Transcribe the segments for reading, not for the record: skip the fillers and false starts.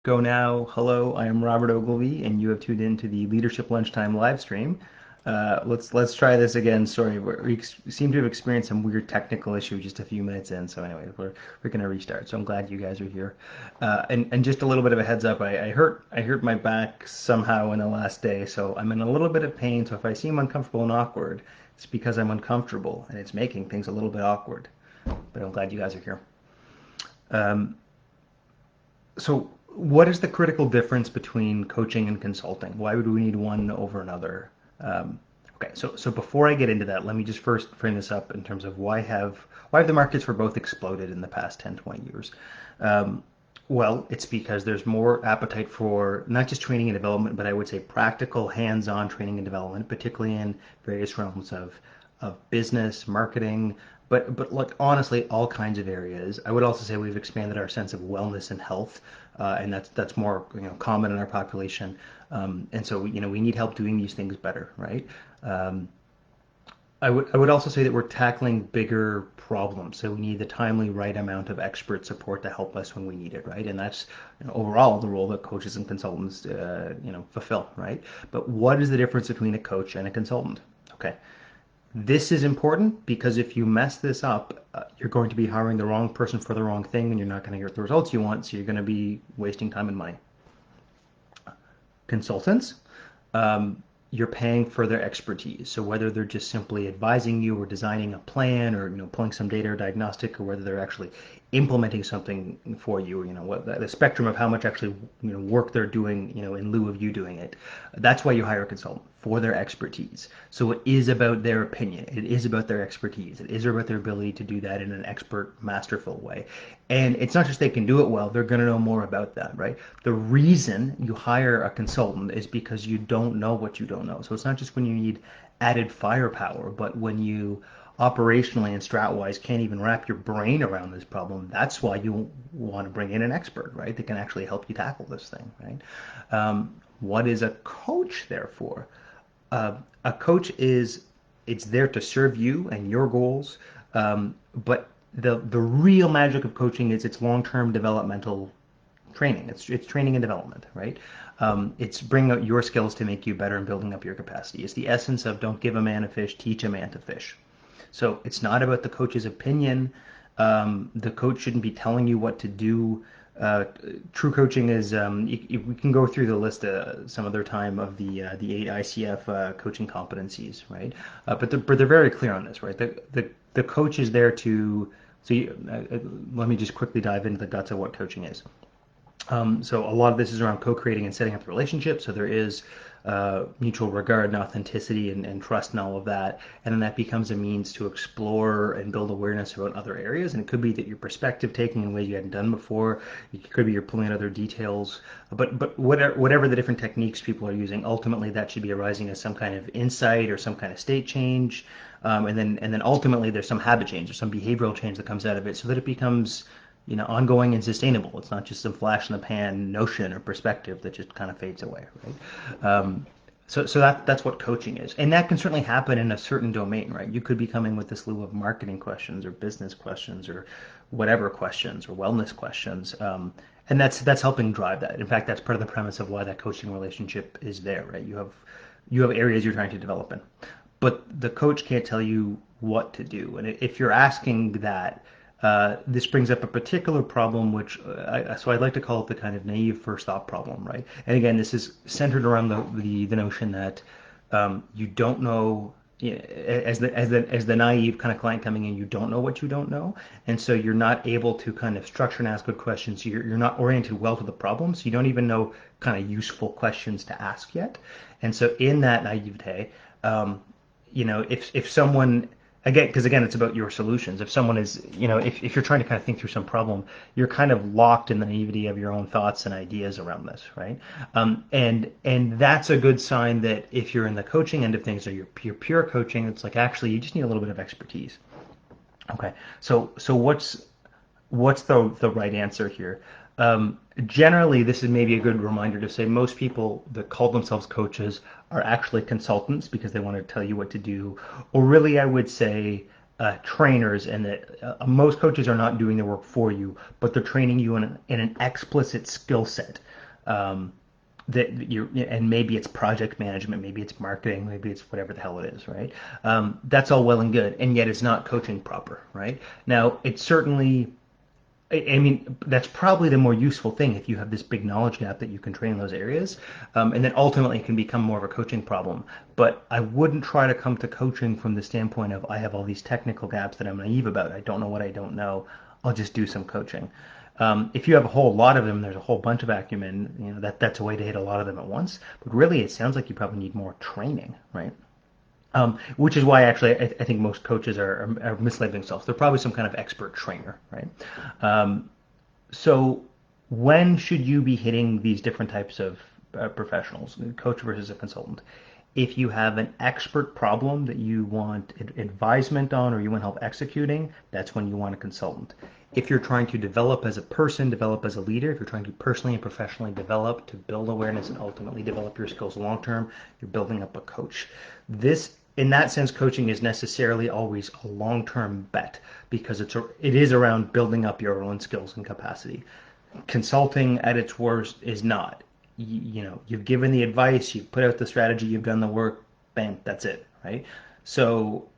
Go now. Hello, I am Robert Ogilvy, and you have tuned in to the Leadership Lunchtime live stream. Let's try this again. Sorry, seem to have experienced some weird technical issue just a few minutes in. So anyway, we're gonna restart. So I'm glad you guys are here. And just a little bit of a heads up. I hurt my back somehow in the last day, so I'm in a little bit of pain. So if I seem uncomfortable and awkward, it's because I'm uncomfortable, and it's making things a little bit awkward. But I'm glad you guys are here. Um, So, what is the critical difference between coaching and consulting? Why would we need one over another? Um, okay, so before I get into that, let me just first frame this up in terms of why have the markets for both exploded in the past 10, 20 years? Um, well, it's because there's more appetite for not just training and development, but I would say practical, hands-on training and development, particularly in various realms of business, marketing, but like honestly, all kinds of areas. I would also say we've expanded our sense of wellness and health, and that's more common in our population. And so we need help doing these things better, right? Um, I would also say that we're tackling bigger problems, so we need the timely right amount of expert support to help us when we need it, right? And that's overall the role that coaches and consultants fulfill, right? But what is the difference between a coach and a consultant? Okay, this is important because if you mess this up, you're going to be hiring the wrong person for the wrong thing, and you're not going to get the results you want. So you're going to be wasting time and money. Consultants, you're paying for their expertise. So whether they're just simply advising you or designing a plan or pulling some data or diagnostic, or whether they're actually implementing something for you, what the spectrum of how much actually work they're doing, in lieu of you doing it. That's why you hire a consultant for their expertise. So it is about their opinion. It is about their expertise. It is about their ability to do that in an expert, masterful way. And it's not just they can do it well, they're going to know more about that, right? The reason you hire a consultant is because you don't know what you don't know. So it's not just when you need added firepower, but when you operationally and strat-wise can't even wrap your brain around this problem. That's why you want to bring in an expert, right? That can actually help you tackle this thing, right? What is a coach there for? A coach is it's there to serve you and your goals, but the real magic of coaching is its long-term developmental training. It's training and development, right? It's bringing out your skills to make you better and building up your capacity. It's the essence of don't give a man a fish, teach a man to fish. So it's not about the coach's opinion. The coach shouldn't be telling you what to do. True coaching is we can go through the list some other time of the eight ICF coaching competencies, right? But they're very clear on this, right? The coach is there to let me just quickly dive into the guts of what coaching is. So a lot of this is around co-creating and setting up the relationship. So there is mutual regard and authenticity and trust and all of that. And then that becomes a means to explore and build awareness about other areas. And it could be that your perspective taking in ways you hadn't done before. It could be you're pulling out other details. But whatever the different techniques people are using, ultimately that should be arising as some kind of insight or some kind of state change. And then ultimately there's some habit change or some behavioral change that comes out of it so that it becomes ongoing and sustainable. It's not just some flash in the pan notion or perspective that just kind of fades away, right? So that's what coaching is, and that can certainly happen in a certain domain, right? You could be coming with this slew of marketing questions or business questions or whatever questions or wellness questions, and that's helping drive that. In fact, that's part of the premise of why that coaching relationship is there, right? You have areas you're trying to develop in, but the coach can't tell you what to do, and if you're asking that, this brings up a particular problem, which so I'd like to call it the kind of naive first thought problem, right? And again, this is centered around the notion that you don't know, as the naive kind of client coming in, you don't know what you don't know, and so you're not able to kind of structure and ask good questions. You're not oriented well to the problem, so you don't even know kind of useful questions to ask yet. And so in that naivete, if someone again, because again, it's about your solutions. If someone is, if you're trying to kind of think through some problem, you're kind of locked in the naivety of your own thoughts and ideas around this, right? And that's a good sign that if you're in the coaching end of things or you're pure coaching, it's like actually you just need a little bit of expertise. Okay, so what's the right answer here? Generally, this is maybe a good reminder to say most people that call themselves coaches are actually consultants because they want to tell you what to do. Or really, I would say trainers, and that most coaches are not doing the work for you, but they're training you in an explicit skill set. Um, that you and maybe it's project management, maybe it's marketing, maybe it's whatever the hell it is, right? That's all well and good, and yet it's not coaching proper, right? Now, it's certainly I mean, that's probably the more useful thing if you have this big knowledge gap that you can train in those areas. And then ultimately it can become more of a coaching problem. But I wouldn't try to come to coaching from the standpoint of I have all these technical gaps that I'm naive about. I don't know what I don't know. I'll just do some coaching. If you have a whole lot of them, there's a whole bunch of acumen. That's a way to hit a lot of them at once. But really, it sounds like you probably need more training, right? Which is why actually I think most coaches are mislabeling themselves. They're probably some kind of expert trainer, right? Um, so when should you be hitting these different types of professionals, coach versus a consultant? If you have an expert problem that you want advisement on or you want help executing, that's when you want a consultant. If you're trying to develop as a person, develop as a leader, if you're trying to personally and professionally develop to build awareness and ultimately develop your skills long term, you're building up a coach. This in that sense, coaching is necessarily always a long-term bet because it is around building up your own skills and capacity. Consulting at its worst is not. You've given the advice, you've put out the strategy, you've done the work, bam, that's it, right? So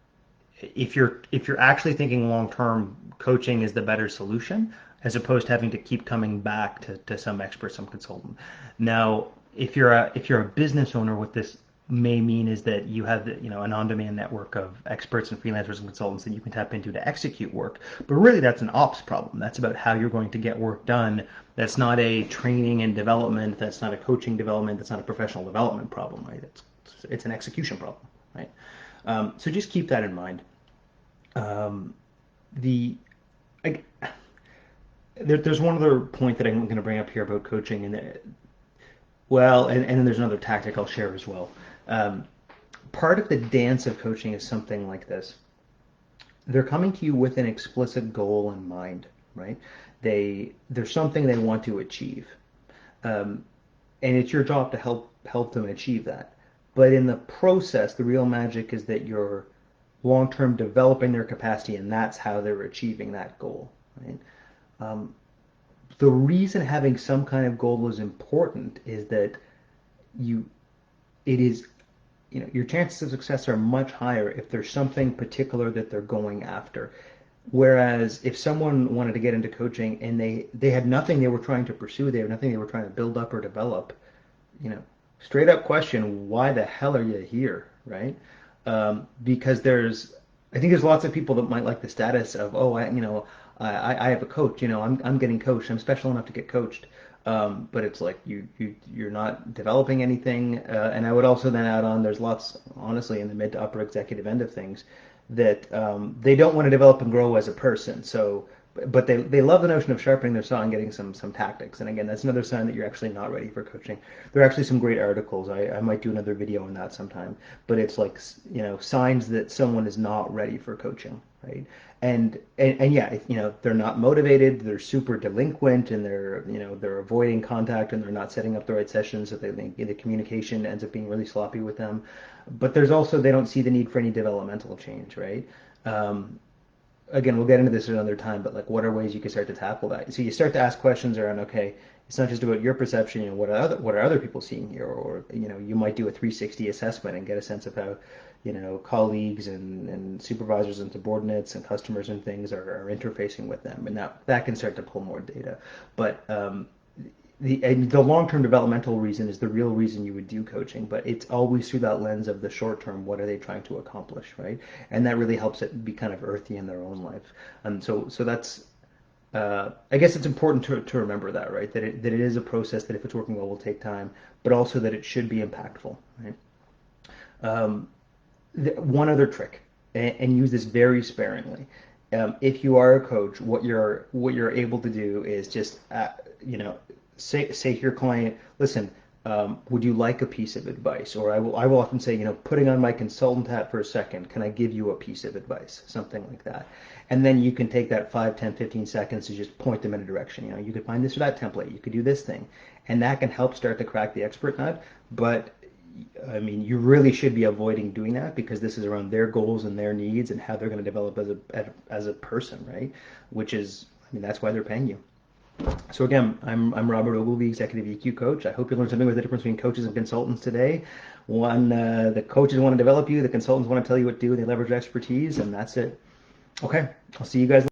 if you're actually thinking long term, coaching is the better solution as opposed to having to keep coming back to some expert, some consultant. Now, if you're a business owner, what this may mean is that you have an on-demand network of experts and freelancers and consultants that you can tap into to execute work. But really, that's an ops problem. That's about how you're going to get work done. That's not a training and development. That's not a coaching development. That's not a professional development problem, right? It's an execution problem, right? So just keep that in mind. Um, the I, there's one other point that I'm going to bring up here about coaching, and then there's another tactic I'll share as well. Um, Part of the dance of coaching is something like this. They're coming to you with an explicit goal in mind, right? There's something they want to achieve, um, and it's your job to help them achieve that. But in the process, the real magic is that you're long-term developing their capacity, and that's how they're achieving that goal, right? Um, the reason having some kind of goal is important is that you it is your chances of success are much higher if there's something particular that they're going after. Whereas if someone wanted to get into coaching and they had nothing they were trying to pursue, they had nothing they were trying to build up or develop, you know, straight up question, why the hell are you here, right? Because I think there's lots of people that might like the status of, oh, I have a coach, I'm getting coached, I'm special enough to get coached. But it's like you're not developing anything. And I would also then add on, there's lots, honestly, in the mid to upper executive end of things that they don't want to develop and grow as a person. So, but they love the notion of sharpening their saw and getting some tactics. And again, that's another sign that you're actually not ready for coaching. There are actually some great articles. I might do another video on that sometime. But it's like, signs that someone is not ready for coaching, right? And yeah, if, they're not motivated, they're super delinquent, and they're avoiding contact, and they're not setting up the right sessions, so the communication ends up being really sloppy with them. But there's also they don't see the need for any developmental change, right? Um, Again, we'll get into this another time, but like, what are ways you can start to tackle that? So you start to ask questions around, okay, it's not just about your perception, what are other people seeing here, or you might do a 360 assessment and get a sense of how, colleagues and supervisors and subordinates and customers and things are interfacing with them, and that can start to pull more data. But the long-term developmental reason is the real reason you would do coaching, but it's always through that lens of the short term. What are they trying to accomplish, right? And that really helps it be kind of earthy in their own life. And so that's I guess it's important to remember that, right? That it is a process that if it's working well will take time, but also that it should be impactful, right? Um, One other trick, and use this very sparingly. If you are a coach, what you're able to do is just say to your client, listen, would you like a piece of advice? Or I will often say, putting on my consultant hat for a second, can I give you a piece of advice? Something like that. And then you can take that 5, 10, 15 seconds to just point them in a direction. You could find this or that template. You could do this thing. And that can help start to crack the expert nut. But I mean, you really should be avoiding doing that because this is around their goals and their needs and how they're going to develop as a person, right? Which is, I mean, that's why they're paying you. So again, I'm Robert Ogilvy, Executive EQ Coach. I hope you learned something with the difference between coaches and consultants today. One, the coaches want to develop you, the consultants want to tell you what to do, they leverage expertise, and that's it. Okay, I'll see you guys.